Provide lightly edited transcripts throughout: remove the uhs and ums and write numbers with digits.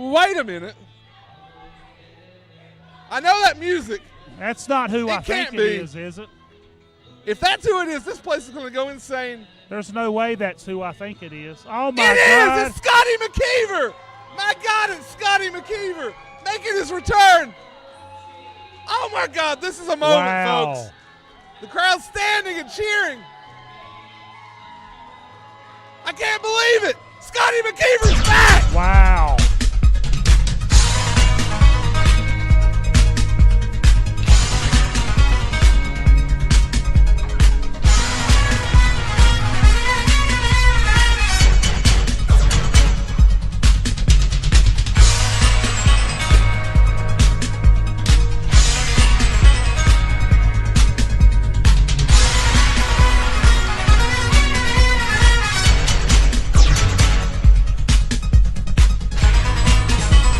wait a minute. I know that music. That's not who I think it is it? If that's who it is, this place is going to go insane. There's no way that's who I think it is. Oh, my God. God. It is! It's Scotty McKeever! My God, it's Scotty McKeever making his return. Oh, my God, this is a moment, folks. The crowd's standing and cheering. I can't believe it. Scotty McKeever's back. Wow.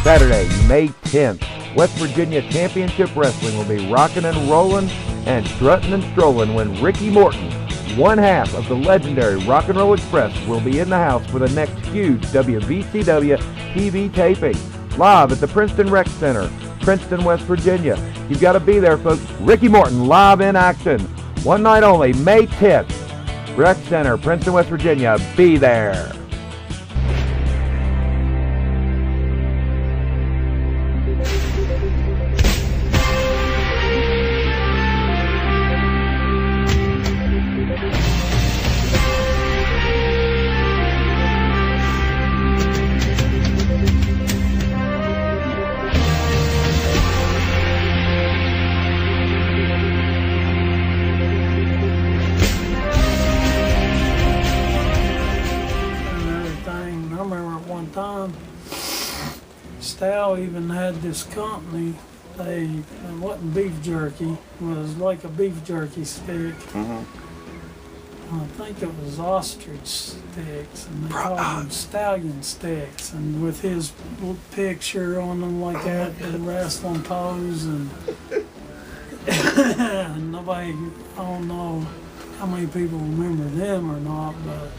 Saturday, May 10th, West Virginia Championship Wrestling will be rocking and rolling and strutting and strolling when Ricky Morton, one half of the legendary Rock and Roll Express, will be in the house for the next huge WVCW TV taping. Live at the Princeton Rec Center, Princeton, West Virginia. You've got to be there, folks. Ricky Morton live in action. One night only, May 10th. Rec Center, Princeton, West Virginia. Be there. Stal even had this company. It wasn't beef jerky. It was like a beef jerky stick. I think it was ostrich sticks, and they called them stallion sticks. And with his picture on them like that, the wrestling pose, and nobody, I don't know how many people remember them or not, but.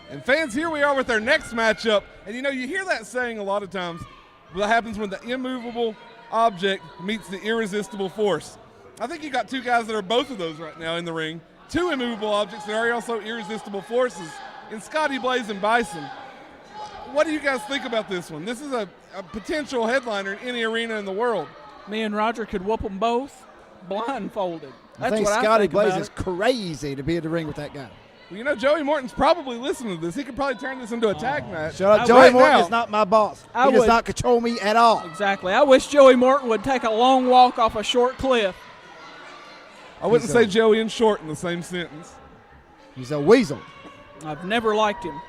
And fans, here we are with our next matchup. And you know, you hear that saying a lot of times. What happens when the immovable object meets the irresistible force? I think you got two guys that are both of those right now in the ring. Two immovable objects that are also irresistible forces in Scotty Blaze and Bison. What do you guys think about this one? This is a potential headliner in any arena in the world. Me and Roger could whoop them both blindfolded. I think Scotty Blaze is crazy to be in the ring with that guy. Well, you know, Joey Morton's probably listening to this. He could probably turn this into a tag match. Shut up. Joey Morton is not my boss. He does not control me at all. Exactly. I wish Joey Morton would take a long walk off a short cliff. I wouldn't say Joey and Short in the same sentence. He's a weasel. I've never liked him.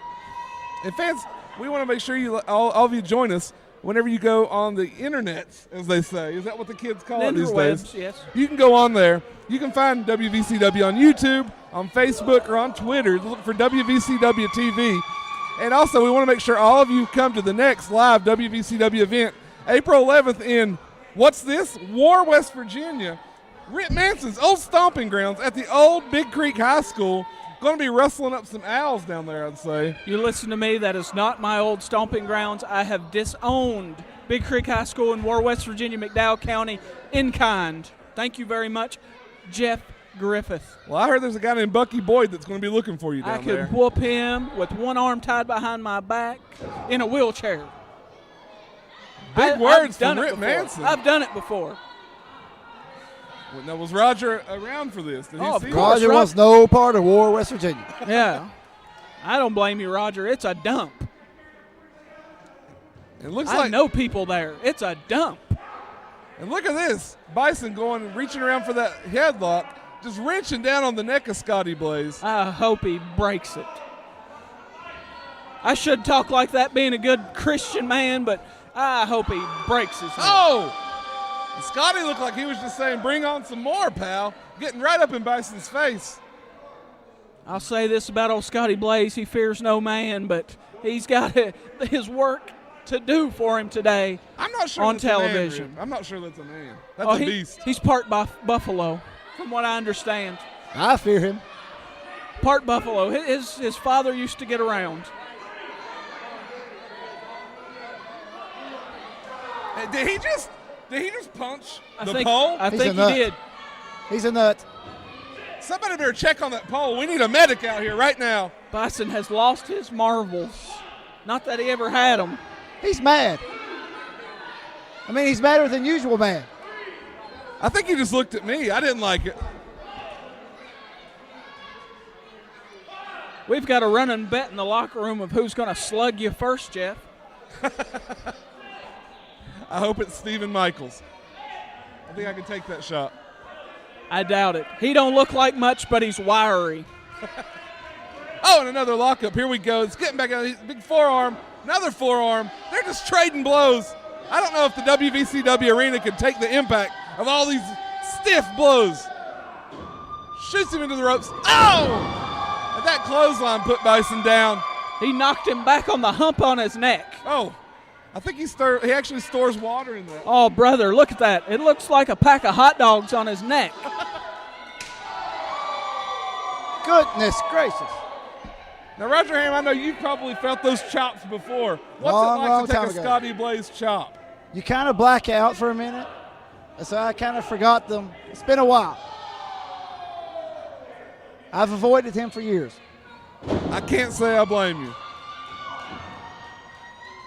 And fans, we want to make sure you all of you join us whenever you go on the internet, as they say. Is that what the kids call it these days? Yes. You can go on there. You can find WVCW on YouTube, on Facebook, or on Twitter. Look for WVCW TV. And also, we want to make sure all of you come to the next live WVCW event, April 11th in, what's this? War, West Virginia. Rip Manson's old stomping grounds at the old Big Creek High School. Going to be wrestling up some owls down there, I'd say. You listen to me, that is not my old stomping grounds. I have disowned Big Creek High School in War, West Virginia, McDowell County, in kind. Thank you very much, Jeff Griffith. Well, I heard there's a guy named Bucky Boyd that's going to be looking for you down I could whoop him with one arm tied behind my back in a wheelchair. Big words from Rip Manson. I've done it before. Now, was Roger around for this? Did he see it? Roger wants no part of War, West Virginia. Yeah. I don't blame you, Roger. It's a dump. It looks I like know people there. It's a dump. And look at this. Bison going and reaching around for that headlock, just wrenching down on the neck of Scotty Blaze. I hope he breaks it. I should talk like that being a good Christian man, but I hope he breaks his neck. Oh! And Scotty looked like he was just saying, bring on some more, pal. Getting right up in Bison's face. I'll say this about old Scotty Blaze. He fears no man, but he's got his work to do for him today. I'm not sure on that's television. A man, I'm not sure that's a man. That's a beast. He's part buffalo, from what I understand. I fear him. Part buffalo. His father used to get around. Did he just punch the pole? I think he did. He's a nut. Somebody better check on that pole. We need a medic out here right now. Bison has lost his marbles. Not that he ever had them. He's mad. I mean, he's madder than usual mad. I think he just looked at me. I didn't like it. We've got a running bet in the locker room of who's going to slug you first, Jeff. I hope it's Stephen Michaels. I think I can take that shot. I doubt it. He don't look like much, but he's wiry. Oh, and another lockup. Here we go. It's getting back out. Big forearm. Another forearm. They're just trading blows. I don't know if the WVCW arena could take the impact of all these stiff blows. Shoots him into the ropes. Oh! And that clothesline put Bison down. He knocked him back on the hump on his neck. Oh, I think he actually stores water in that. Oh, brother, look at that. It looks like a pack of hot dogs on his neck. Goodness gracious. Now, Roger Ham, I know you've probably felt those chops before. What's it like to take a Scotty Blaze chop? You kind of black out for a minute, so I kind of forgot them. It's been a while. I've avoided him for years. I can't say I blame you.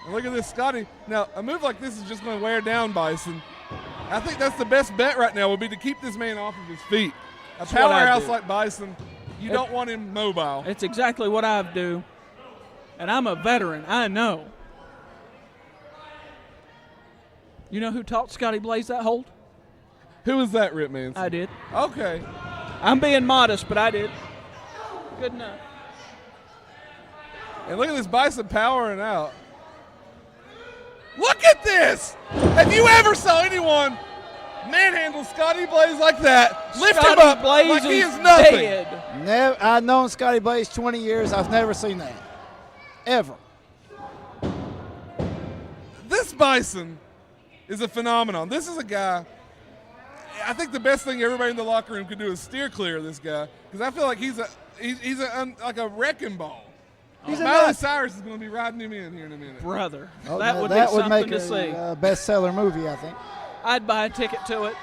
And look at this, Scotty. Now, a move like this is just going to wear down Bison. I think that's the best bet right now would be to keep this man off of his feet. A powerhouse like Bison, you don't want him mobile. It's exactly what I do. And I'm a veteran. I know. You know who taught Scotty Blaze that hold? Who was that, Rip Manson? I did. Okay. I'm being modest, but I did. Good enough. And look at this Bison powering out. Look at this! Have you ever saw anyone manhandle Scotty Blaze like that? Lift him up Blaze like he is nothing. Dead. I've known Scotty Blaze 20 years. I've never seen that. Ever. This Bison is a phenomenon. This is a guy, I think the best thing everybody in the locker room could do is steer clear of this guy, because I feel like he's like a wrecking ball. Miley Cyrus is going to be riding him in here in a minute. Brother, Oh, that would be that something would make to see. a bestseller movie, I think. I'd buy a ticket to it.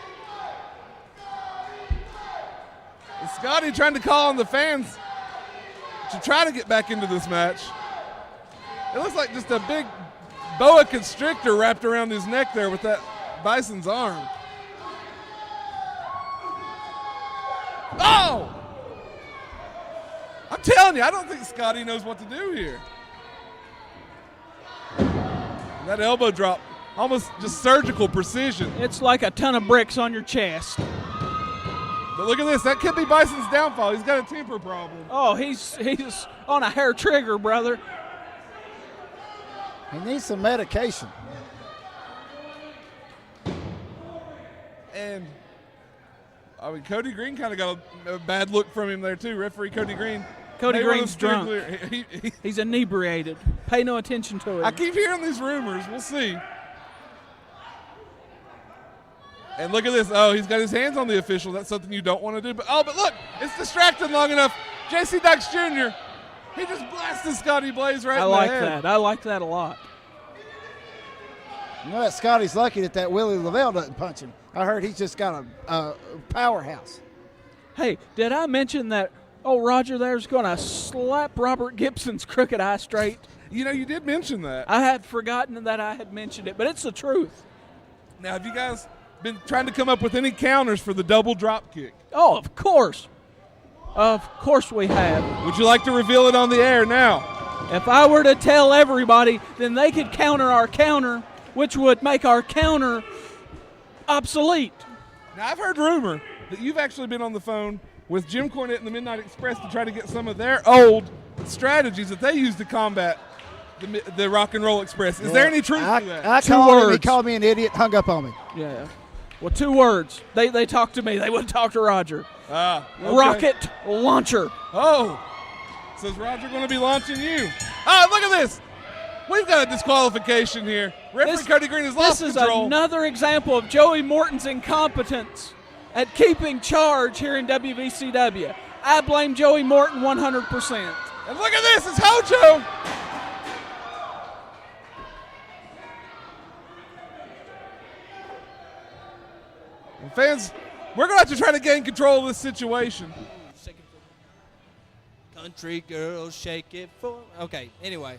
And Scotty trying to call on the fans to try to get back into this match. It looks like just a big boa constrictor wrapped around his neck there with that Bison's arm. Oh! I'm telling you, I don't think Scotty knows what to do here. That elbow drop, almost just surgical precision. It's like a ton of bricks on your chest. But look at this, that could be Bison's downfall. He's got a temper problem. Oh, he's on a hair trigger, brother. He needs some medication. And I mean, Cody Green kind of got a bad look from him there too. Referee Cody Green. Cody Green's drunk. He, He's inebriated. Pay no attention to it. I keep hearing these rumors. We'll see. And look at this. Oh, he's got his hands on the official. That's something you don't want to do. But look, it's distracted long enough. J.C. Dykes Jr., he just blasted Scotty Blaze right in the head. I like that a lot. You know that Scotty's lucky that Willie Lavelle doesn't punch him. I heard he's just got a powerhouse. Hey, did I mention that old Roger there's going to slap Robert Gibson's crooked eye straight? You know, you did mention that. I had forgotten that I had mentioned it, but it's the truth. Now, have you guys been trying to come up with any counters for the double drop kick? Oh, of course. Of course we have. Would you like to reveal it on the air now? If I were to tell everybody, then they could counter our counter, which would make our counter obsolete. Now, I've heard rumor that you've actually been on the phone with Jim Cornette and the Midnight Express to try to get some of their old strategies that they use to combat the Rock and Roll Express. Is there any truth to that? I called him, he called me an idiot, hung up on me. Yeah. Well, 2 words. They talked to me. They wouldn't talk to Roger. Okay. Rocket launcher. Oh. So is Roger going to be launching you? Oh, look at this. We've got a disqualification here. Referee Cody Green has lost control. This is another example of Joey Morton's incompetence at keeping charge here in WVCW. I blame Joey Morton 100%. And look at this. It's Hojo. And fans, we're going to have to try to gain control of this situation. Country girls, shake it for. Okay, anyway.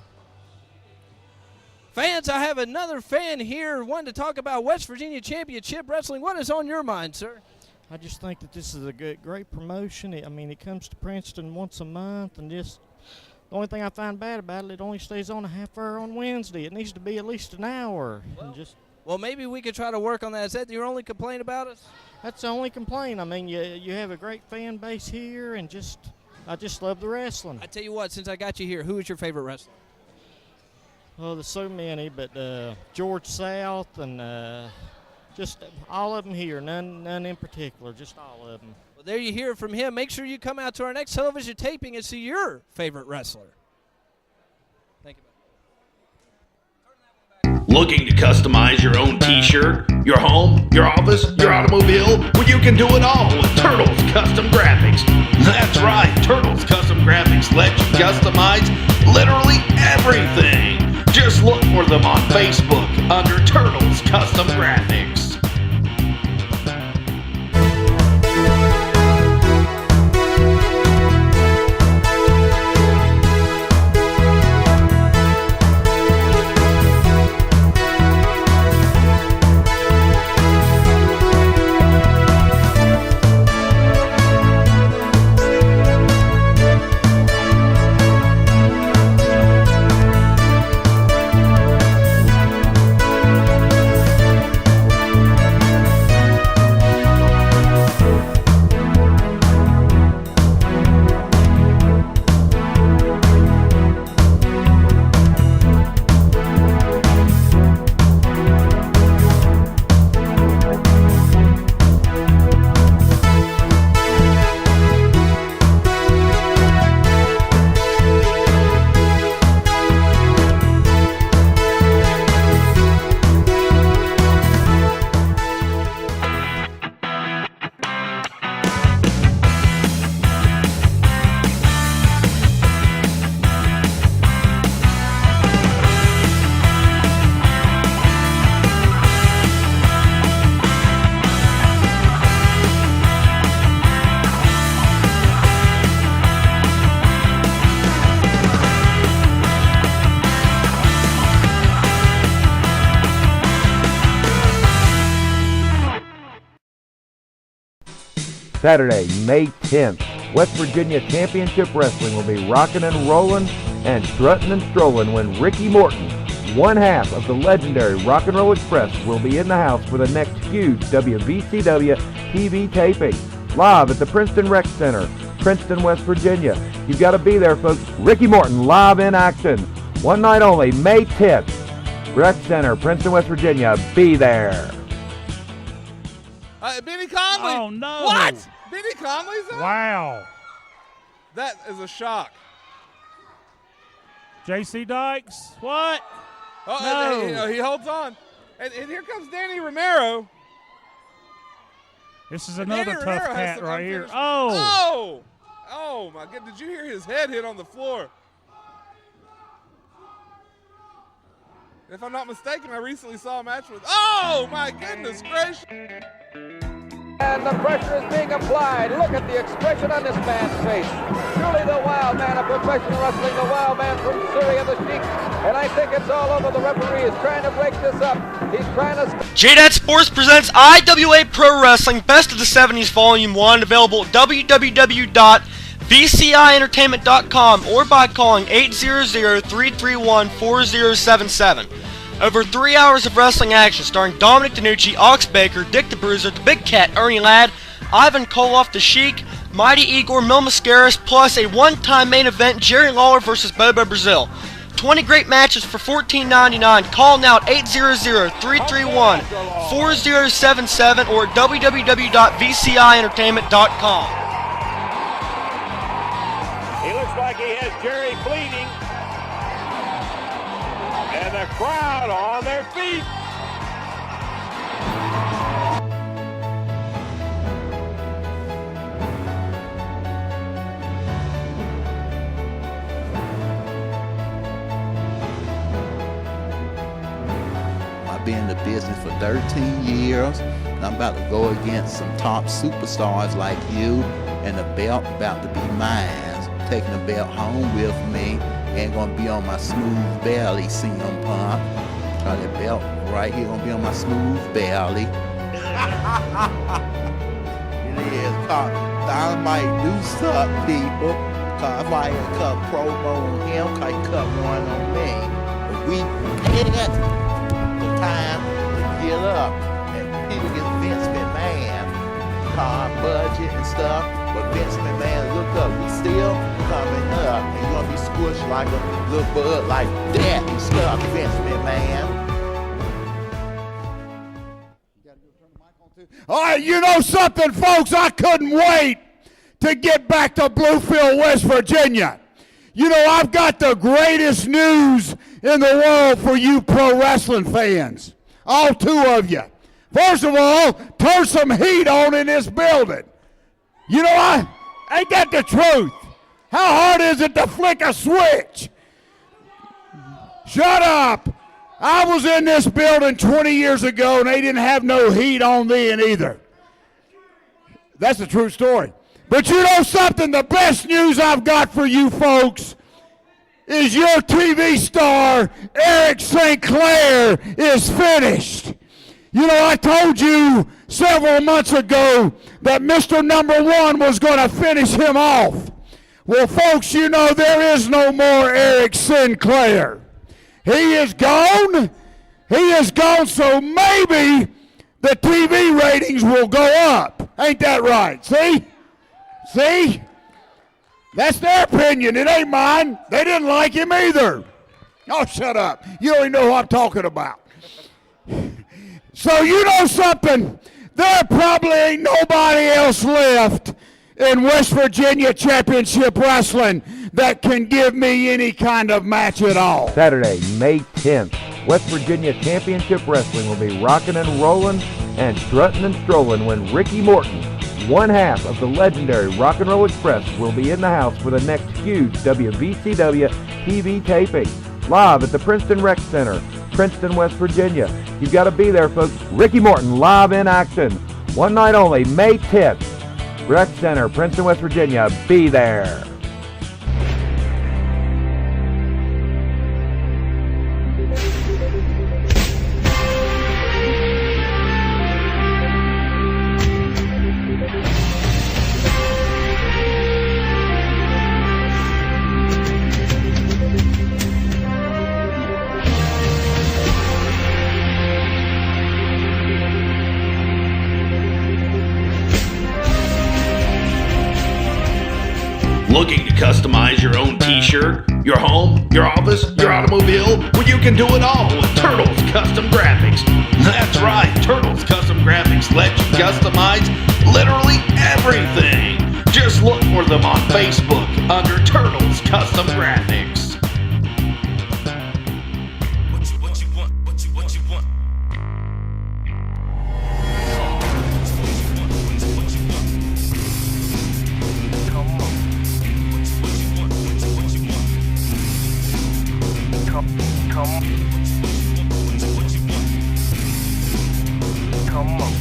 Fans, I have another fan here wanting to talk about West Virginia Championship Wrestling. What is on your mind, sir? I just think that this is a great promotion. It comes to Princeton once a month, and just the only thing I find bad about it only stays on a half hour on Wednesday. It needs to be at least an hour. Well, maybe we could try to work on that. Is that your only complaint about us? That's the only complaint. I mean, you have a great fan base here, and I just love the wrestling. I tell you what, since I got you here, who is your favorite wrestler? Oh, there's so many, but George South and just all of them here. None in particular, just all of them. Well, there you hear it from him. Make sure you come out to our next television taping and see your favorite wrestler. Thank you. Looking to customize your own t-shirt, your home, your office, your automobile? Well, you can do it all with Turtles Custom Graphics. That's right, Turtles Custom Graphics lets you customize literally everything. Just look for them on Facebook under Turtles Custom Graphics. Saturday, May 10th, West Virginia Championship Wrestling will be rocking and rolling and strutting and strolling when Ricky Morton, one half of the legendary Rock and Roll Express, will be in the house for the next huge WVCW TV taping. Live at the Princeton Rec Center, Princeton, West Virginia. You've got to be there, folks. Ricky Morton live in action. One night only, May 10th. Rec Center, Princeton, West Virginia. Be there. Benny Conley. Oh, no. What? Benny Conley's out? Wow. That is a shock. J.C. Dykes, what? Oh, No. and he holds on. And here comes Danny Romero. This is And another Danny tough Romero has cat some right here. unfinished- Oh. Oh, my God. Did you hear his head hit on the floor? If I'm not mistaken, I recently saw a match with, oh my goodness gracious. And the pressure is being applied. Look at the expression on this man's face. Truly the wild man of professional wrestling, the wild man from Syria, the Sheik. And I think it's all over. The referee is trying to break this up. He's trying to... JDAT Sports presents IWA Pro Wrestling Best of the 70s Volume 1, available at www.vcientertainment.com or by calling 800-331-4077. Over 3 hours of wrestling action starring Dominic DeNucci, Ox Baker, Dick the Bruiser, the Big Cat, Ernie Ladd, Ivan Koloff, the Sheik, Mighty Igor, Mil Mascaras, plus a one-time main event, Jerry Lawler vs. Bobo Brazil. 20 great matches for $14.99. Call now at 800-331-4077 or www.vcientertainment.com. He looks like he has Jerry bleeding. And the crowd on their feet. I've been in the business for 13 years. And I'm about to go against some top superstars like you, and the belt about to be mine. Taking the belt home with me. Ain't gonna be on my smooth belly, CM Punk. Cause that belt right here gonna be on my smooth belly. It is. Cause I might do something, people. Cause if I ain't cut promo on him, cause he cut one on me. But we get the time to get up and people get Vince McMahon, car budget and stuff. But Vince McMahon, look up, we still coming up. And you're gonna be squished like a little bug like that and stuff, Vince McMahon. All right, you know something, folks? I couldn't wait to get back to Bluefield, West Virginia. You know, I've got the greatest news in the world for you pro wrestling fans. All two of you. First of all, turn some heat on in this building. You know, ain't that the truth? How hard is it to flick a switch? Shut up. I was in this building 20 years ago and they didn't have no heat on then either. That's a true story. But you know something? The best news I've got for you folks is your TV star, Eric St. Clair, is finished. You know, I told you several months ago that Mr. Number One was going to finish him off. Well, folks, you know there is no more Eric Sinclair. He is gone. He is gone, so maybe the TV ratings will go up. Ain't that right? See? See? That's their opinion. It ain't mine. They didn't like him either. Oh, shut up. You don't even know who I'm talking about. So you know something? There probably ain't nobody else left in West Virginia Championship Wrestling that can give me any kind of match at all. Saturday, May 10th, West Virginia Championship Wrestling will be rocking and rolling and strutting and strolling when Ricky Morton, one half of the legendary Rock and Roll Express, will be in the house for the next huge WVCW TV taping. Live at the Princeton Rec Center, Princeton, West Virginia. You've got to be there, folks. Ricky Morton live in action. One night only, May 10th. Rec Center, Princeton, West Virginia. Be there. Looking to customize your own t-shirt, your home, your office, your automobile? Well, you can do it all with Turtles Custom Graphics. That's right, Turtles Custom Graphics lets you customize literally everything. Just look for them on Facebook under Turtles Custom Graphics. Come Come on.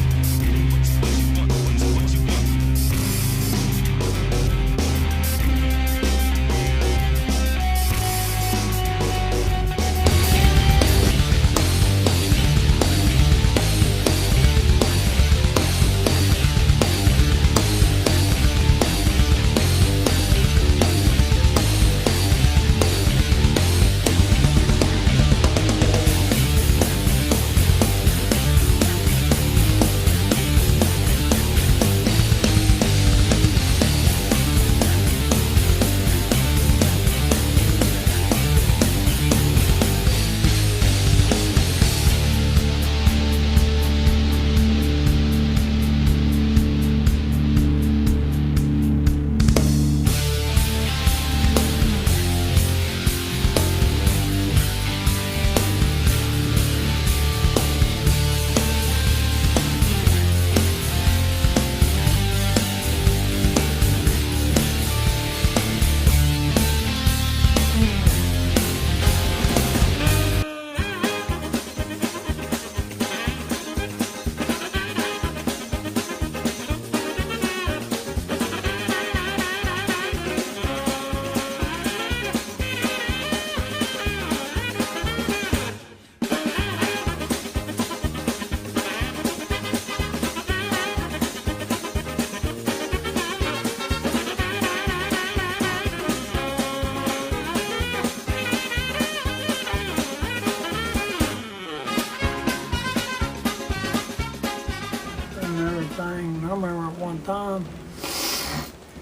I remember at one time,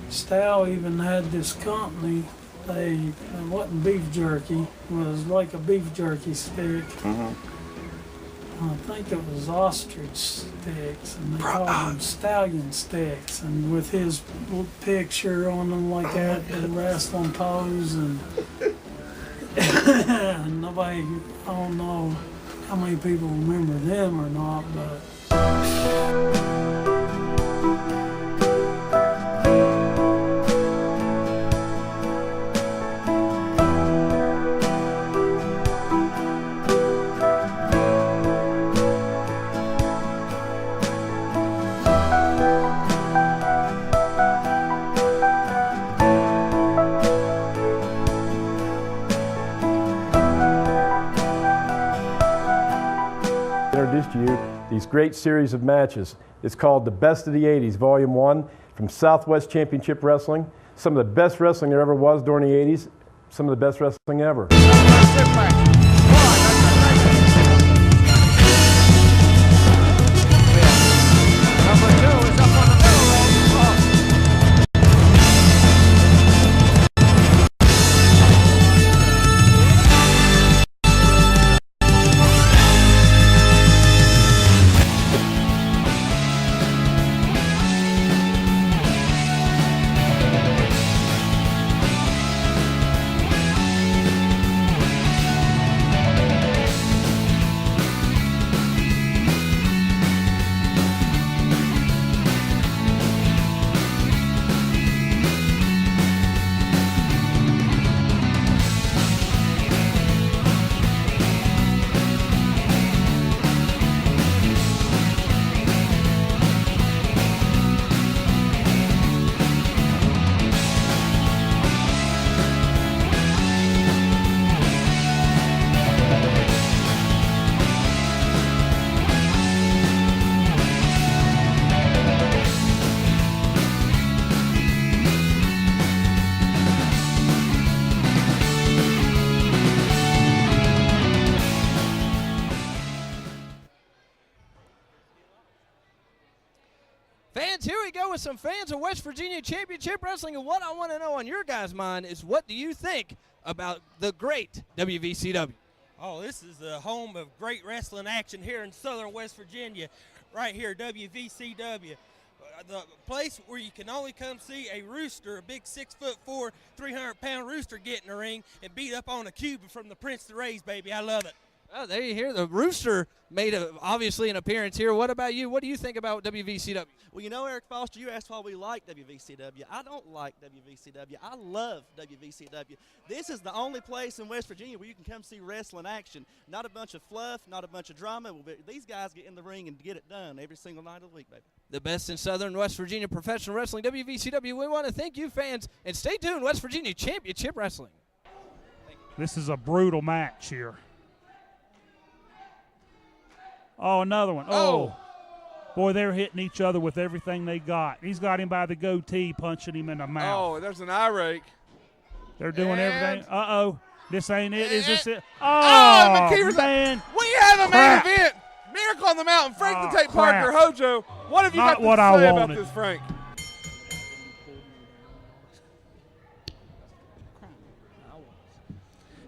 Stal even had this company. It wasn't beef jerky. It was like a beef jerky stick. I think it was ostrich sticks, and they called them stallion sticks. And with his picture on them like that, the wrestling pose, and nobody, I don't know how many people remember them or not, but. Introduce to you these great series of matches. It's called the Best of the 80s, Volume 1, from Southwest Championship Wrestling. Some of the best wrestling there ever was during the 80s, some of the best wrestling ever. Fans, here we go with some fans of West Virginia Championship Wrestling, and what I want to know on your guys' mind is, what do you think about the great WVCW? Oh, this is the home of great wrestling action here in southern West Virginia, right here, WVCW. The place where you can only come see a rooster, a big 6'4", 300-pound rooster get in the ring and beat up on a Cuban from the Prince of the Rays, baby. I love it. Well, there you hear the Rooster made obviously an appearance here. What about you? What do you think about WVCW? Well, you know, Eric Foster, you asked why we like WVCW. I don't like WVCW. I love WVCW. This is the only place in West Virginia where you can come see wrestling action. Not a bunch of fluff, not a bunch of drama. These guys get in the ring and get it done every single night of the week, baby. The best in Southern West Virginia professional wrestling, WVCW. We want to thank you, fans, and stay tuned. West Virginia Championship Wrestling. This is a brutal match here. Oh, another one. Oh. Boy, they're hitting each other with everything they got. He's got him by the goatee, punching him in the mouth. Oh, there's an eye rake. They're doing everything. Uh-oh. This ain't it. Is this it? Oh, man. We have a Crap. main event. Miracle on the Mountain. Frank the Tape crap. Parker, Hojo. What have you Not got what to I say about wanted. this, Frank?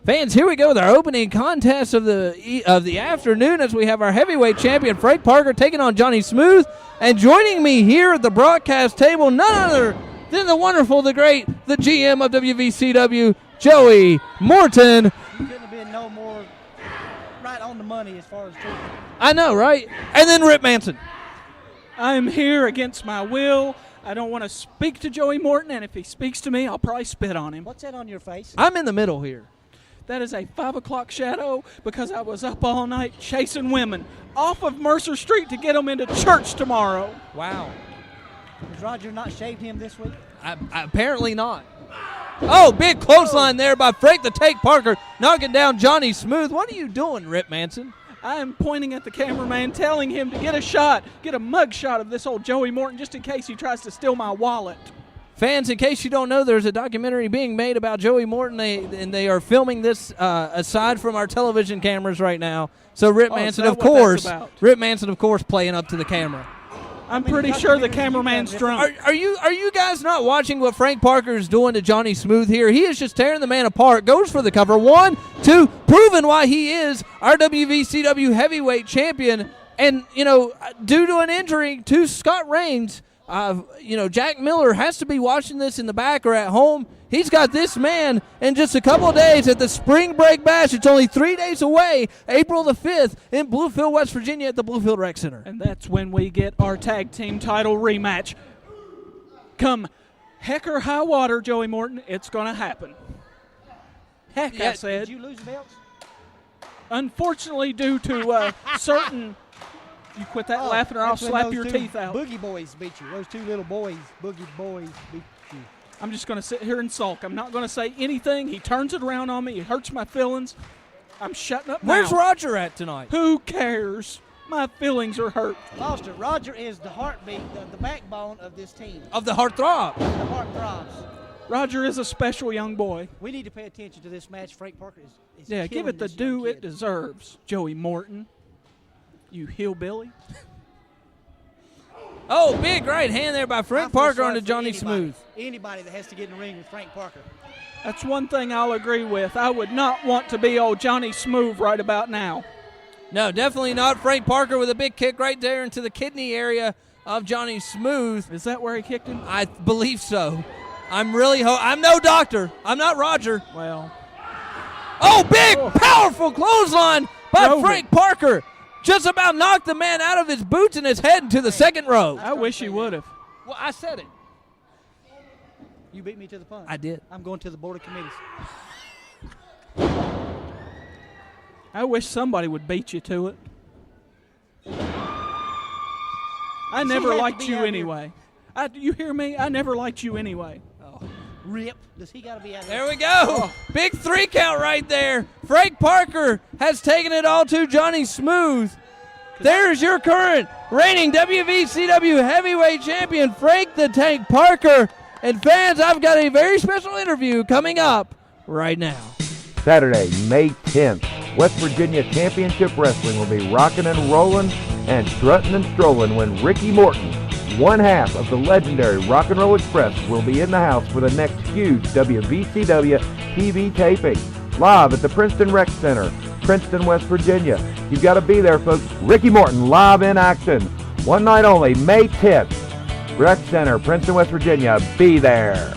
Fans, here we go with our opening contest of the afternoon as we have our heavyweight champion Frank Parker taking on Johnny Smooth. And joining me here at the broadcast table, none other than the wonderful, the great, the GM of WVCW, Joey Morton. You couldn't have been no more right on the money as far as truth. I know, right? And then Rip Manson. I'm here against my will. I don't want to speak to Joey Morton, and if he speaks to me, I'll probably spit on him. What's that on your face? I'm in the middle here. That is a 5 o'clock shadow because I was up all night chasing women off of Mercer Street to get them into church tomorrow. Wow. Has Roger not shaved him this week? Apparently not. Oh, big clothesline there by Frank the Tank Parker, knocking down Johnny Smooth. What are you doing, Rip Manson? I am pointing at the cameraman, telling him to get a mug shot of this old Joey Morton just in case he tries to steal my wallet. Fans, in case you don't know, there's a documentary being made about Joey Morton, and they are filming this aside from our television cameras right now. So Rip Manson, of course, playing up to the camera. I'm pretty sure the cameraman's drunk. Are you guys not watching what Frank Parker is doing to Johnny Smooth here? He is just tearing the man apart. Goes for the cover. 1, 2, proving why he is our WVCW heavyweight champion. And, due to an injury to Scott Reigns, Jack Miller has to be watching this in the back or at home. He's got this man in just a couple of days at the Spring Break Bash. It's only 3 days away, April the 5th in Bluefield, West Virginia at the Bluefield Rec Center. And that's when we get our tag team title rematch. Come heck or high water, Joey Morton, it's going to happen. Heck, I said. Did you lose the belts? Unfortunately, due to certain... You quit that laughing or I'll slap your teeth out. Boogie boys beat you. Those two little boys, boogie boys beat you. I'm just going to sit here and sulk. I'm not going to say anything. He turns it around on me. He hurts my feelings. I'm shutting up now. Where's Roger at tonight? Who cares? My feelings are hurt. Foster, Roger is the heartbeat, the backbone of this team. Of the Heartthrob. The Heartthrobs. Roger is a special young boy. We need to pay attention to this match. Frank Parker is yeah, give it the this young due it kid. deserves, Joey Morton. You hillbilly. Oh, big right hand there by Frank Parker onto Johnny Smooth. Anybody that has to get in the ring with Frank Parker. That's one thing I'll agree with. I would not want to be old Johnny Smooth right about now. No, definitely not. Frank Parker with a big kick right there into the kidney area of Johnny Smooth. Is that where he kicked him? I believe so. I'm no doctor. I'm not Roger. Well. Oh, big, powerful clothesline by Frank Parker. Just about knocked the man out of his boots and his head into the second row. I wish he would have. Well, I said it. You beat me to the punch. I did. I'm going to the board of committees. I wish somebody would beat you to it. I never liked you anyway. You hear me? I never liked you anyway. Rip. Does he got to be out there? There we go. Big 3 count right there. Frank Parker has taken it all to Johnny Smooth. There's your current reigning WVCW heavyweight champion, Frank the Tank Parker. And fans, I've got a very special interview coming up right now. Saturday, May 10th, West Virginia Championship Wrestling will be rocking and rolling and strutting and strolling when Ricky Morton, one half of the legendary Rock and Roll Express, will be in the house for the next huge WVCW TV taping. Live at the Princeton Rec Center, Princeton, West Virginia. You've got to be there, folks. Ricky Morton live in action. One night only, May 10th. Rec Center, Princeton, West Virginia. Be there.